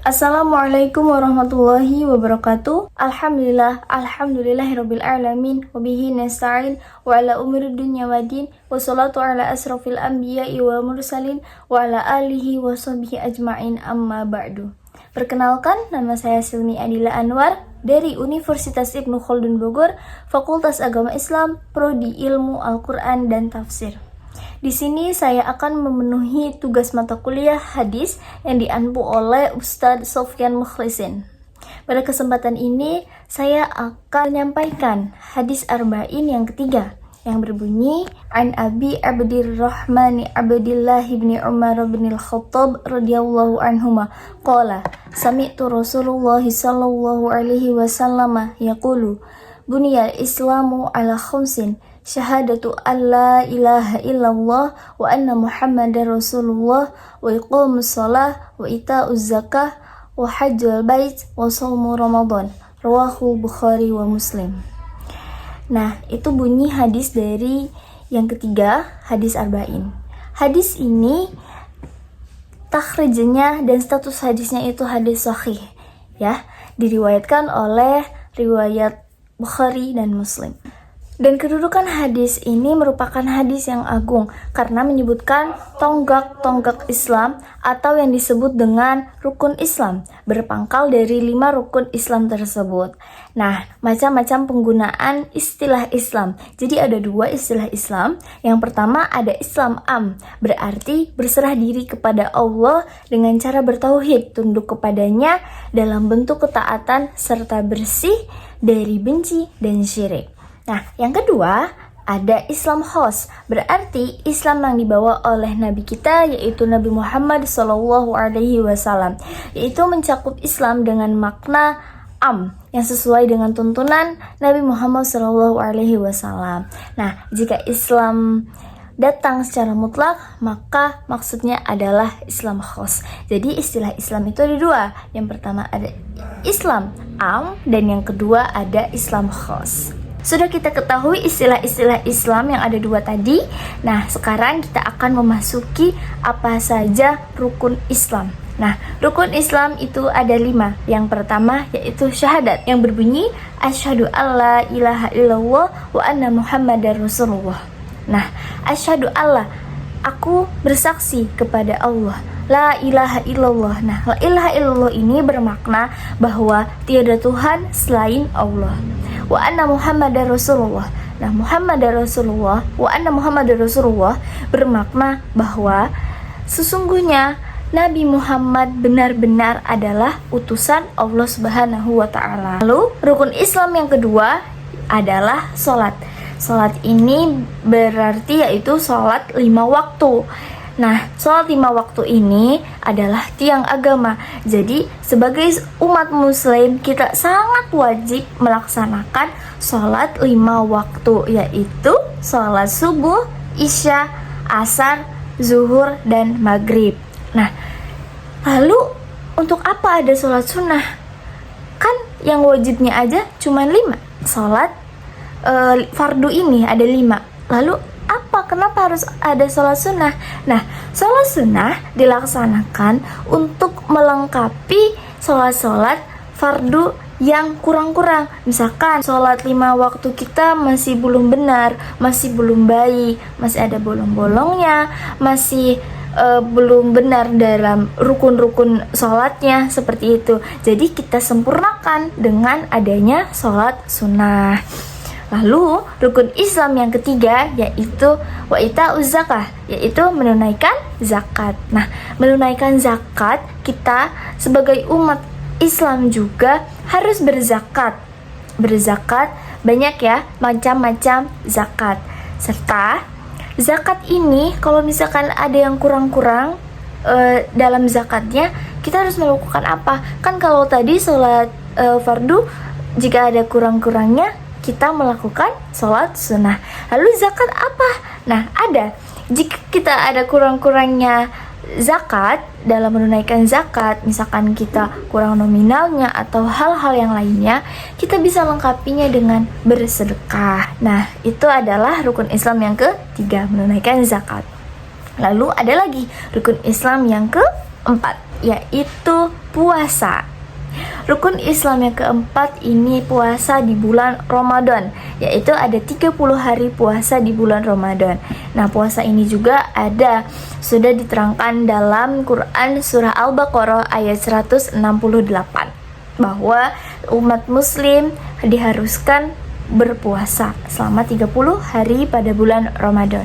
Assalamualaikum warahmatullahi wabarakatuh. Alhamdulillahirabbil alamin wa bihi nasta'in wa ala umuri dunya waddin wa salatu ala asrafil anbiya'i wa mursalin wa ala alihi wa sahbihi ajma'in amma ba'du. Perkenalkan, nama saya Silmi Adila Anwar dari Universitas Ibnu Khaldun Bogor, Fakultas Agama Islam, Prodi Ilmu Al-Quran dan Tafsir. Di sini saya akan memenuhi tugas mata kuliah hadis yang diampu oleh Ustadz Sofyan Mukhlisin. Pada kesempatan ini saya akan menyampaikan hadis arba'in yang ketiga yang berbunyi An Abi Abdirrahman Abdillah bin Umar bin Al-Khattab radhiyallahu anhuma qala sami'tu Rasulullah sallallahu alaihi wasallam yaqulu buniyal islamu ala khamsin syahadatu alla ilaha illallah wa anna muhammadar rasulullah wa iqamus shalah wa ita'uz zakah wa hajjul bait wa shaumu ramadan rawahu Bukhari wa Muslim. Nah, itu bunyi hadis dari yang ketiga, hadis arba'in. Hadis ini takhrijnya dan status hadisnya itu hadis sahih, ya, diriwayatkan oleh riwayat Bukhari dan Muslim. Dan kedudukan hadis ini merupakan hadis yang agung karena menyebutkan tonggak-tonggak Islam atau yang disebut dengan rukun Islam, berpangkal dari 5 rukun Islam tersebut. Nah, macam-macam penggunaan istilah Islam. Jadi ada 2 istilah Islam. Yang pertama ada Islam am, berarti berserah diri kepada Allah dengan cara bertauhid, tunduk kepadanya dalam bentuk ketaatan serta bersih dari benci dan syirik. Nah, yang kedua ada Islam khos, berarti Islam yang dibawa oleh Nabi kita yaitu Nabi Muhammad SAW, yaitu mencakup Islam dengan makna am yang sesuai dengan tuntunan Nabi Muhammad SAW. Nah, jika Islam datang secara mutlak, maka maksudnya adalah Islam khos. Jadi istilah Islam itu ada 2. Yang pertama ada Islam am dan yang kedua ada Islam khos. Sudah kita ketahui istilah-istilah Islam yang ada 2 tadi. Nah, sekarang kita akan memasuki apa saja rukun Islam. Nah, rukun Islam itu ada 5. Yang pertama yaitu syahadat yang berbunyi asyhadu alla ilaha illallah wa anna muhammadar rasulullah. Nah, asyhadu alla, aku bersaksi kepada Allah, la ilaha illallah. Nah, la ilaha illallah ini bermakna bahwa tiada Tuhan selain Allah. Wa anna muhammadar rasulullah. Nah, muhammadar rasulullah, wa anna muhammadar rasulullah bermakna bahwa sesungguhnya Nabi Muhammad benar-benar adalah utusan Allah Subhanahu wa taala. Lalu, rukun Islam yang kedua adalah salat. Salat ini berarti yaitu salat 5 waktu. Nah, sholat 5 waktu ini adalah tiang agama. Jadi, sebagai umat muslim, kita sangat wajib melaksanakan sholat 5 waktu, yaitu sholat subuh, isya, asar, zuhur, dan maghrib. Nah, lalu untuk apa ada sholat sunnah? Kan yang wajibnya aja cuma 5. Sholat fardu ini ada 5. Lalu kenapa harus ada sholat sunnah? Nah, sholat sunnah dilaksanakan untuk melengkapi sholat-sholat fardu yang kurang-kurang. Misalkan sholat 5 waktu kita masih belum benar, masih belum baik, masih ada bolong-bolongnya, masih belum benar dalam rukun-rukun sholatnya, seperti itu. Jadi kita sempurnakan dengan adanya sholat sunnah. Lalu rukun Islam yang ketiga yaitu wa ita'uz zakah, yaitu menunaikan zakat. Nah, menunaikan zakat, kita sebagai umat Islam juga harus berzakat. Berzakat banyak ya, macam-macam zakat. Serta zakat ini kalau misalkan ada yang kurang-kurang dalam zakatnya, kita harus melakukan apa? Kan kalau tadi sholat fardu, jika ada kurang-kurangnya kita melakukan sholat sunnah. Lalu zakat apa? Nah, ada. Jika kita ada kurang-kurangnya zakat dalam menunaikan zakat, misalkan kita kurang nominalnya atau hal-hal yang lainnya, kita bisa lengkapinya dengan bersedekah. Nah, itu adalah rukun Islam yang ketiga, menunaikan zakat. Lalu ada lagi rukun Islam yang keempat, yaitu puasa. Rukun Islam yang keempat ini puasa di bulan Ramadan, yaitu ada 30 hari puasa di bulan Ramadan. Nah, puasa ini juga sudah diterangkan dalam Quran surah Al-Baqarah ayat 168 bahwa umat muslim diharuskan berpuasa selama 30 hari pada bulan Ramadan.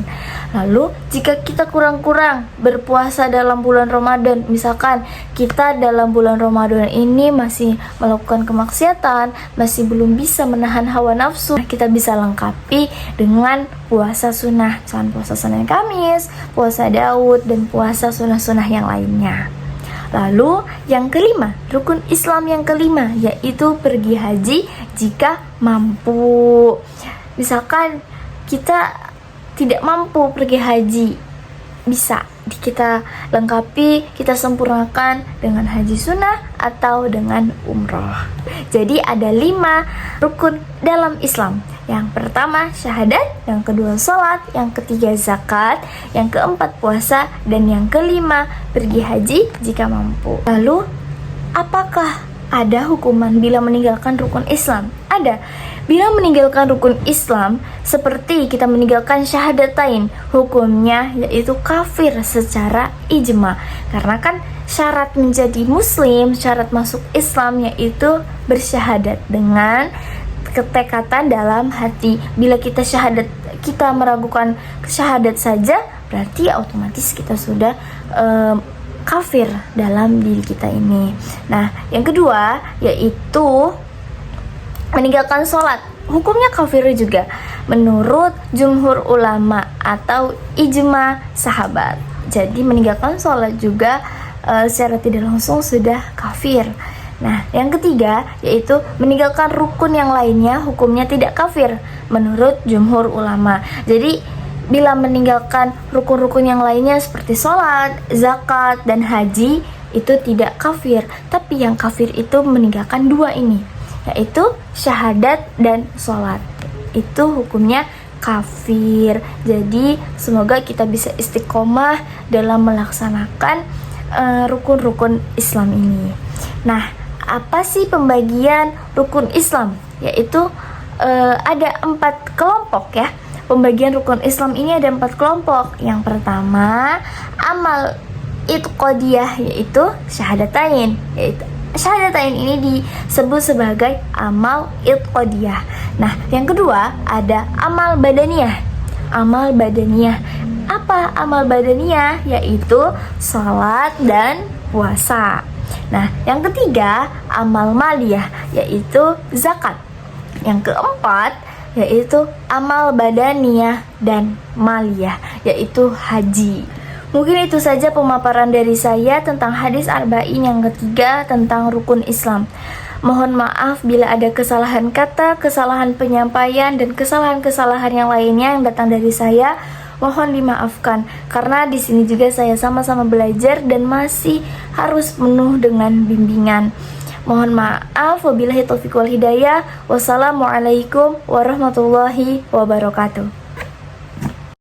Lalu jika kita kurang-kurang berpuasa dalam bulan Ramadan, misalkan kita dalam bulan Ramadan ini masih melakukan kemaksiatan, masih belum bisa menahan hawa nafsu, kita bisa lengkapi dengan puasa sunnah, misalkan puasa Senin Kamis, puasa Daud, dan puasa sunnah-sunnah yang lainnya. Lalu yang kelima, rukun Islam yang kelima yaitu pergi haji jika mampu. Misalkan kita tidak mampu pergi haji, bisa kita lengkapi, kita sempurnakan dengan haji sunnah atau dengan umroh. Jadi ada 5 rukun dalam Islam. Yang pertama syahadat, yang kedua sholat, yang ketiga zakat, yang keempat puasa, dan yang kelima pergi haji jika mampu. Lalu apakah ada hukuman bila meninggalkan rukun Islam? Ada. Bila meninggalkan rukun Islam seperti kita meninggalkan syahadatain, hukumnya yaitu kafir secara ijma. Karena kan syarat menjadi muslim, syarat masuk Islam yaitu bersyahadat dengan ketekatan dalam hati. Bila kita meragukan syahadat saja, berarti otomatis kita sudah kafir dalam diri kita ini. Nah, yang kedua yaitu meninggalkan sholat. Hukumnya kafir juga menurut jumhur ulama atau ijma sahabat. Jadi meninggalkan sholat juga secara tidak langsung sudah kafir. Nah, yang ketiga yaitu meninggalkan rukun yang lainnya, hukumnya tidak kafir menurut jumhur ulama. Jadi bila meninggalkan rukun-rukun yang lainnya seperti sholat, zakat, dan haji itu tidak kafir. Tapi yang kafir itu meninggalkan 2 ini, yaitu syahadat dan sholat. Itu hukumnya kafir. Jadi semoga kita bisa istiqomah dalam melaksanakan rukun-rukun Islam ini. Nah, apa sih pembagian rukun Islam? Yaitu ada 4 kelompok ya. Pembagian rukun Islam ini ada 4 kelompok. Yang pertama, amal i'tiqadiyah yaitu syahadatain. Syahadatain ini disebut sebagai amal i'tiqadiyah. Nah, yang kedua ada amal badaniyah. Amal badaniyah. Apa amal badaniyah? Yaitu salat dan puasa. Nah, yang ketiga amal maliyah yaitu zakat. Yang keempat yaitu amal badaniyah dan maliyah yaitu haji. Mungkin itu saja pemaparan dari saya tentang hadis arba'in yang ketiga tentang rukun Islam. Mohon maaf bila ada kesalahan kata, kesalahan penyampaian, dan kesalahan-kesalahan yang lainnya yang datang dari saya. Mohon dimaafkan karena di sini juga saya sama-sama belajar dan masih harus penuh dengan bimbingan. Mohon maaf, wabillahi taufiq wal hidayah. Wassalamualaikum warahmatullahi wabarakatuh.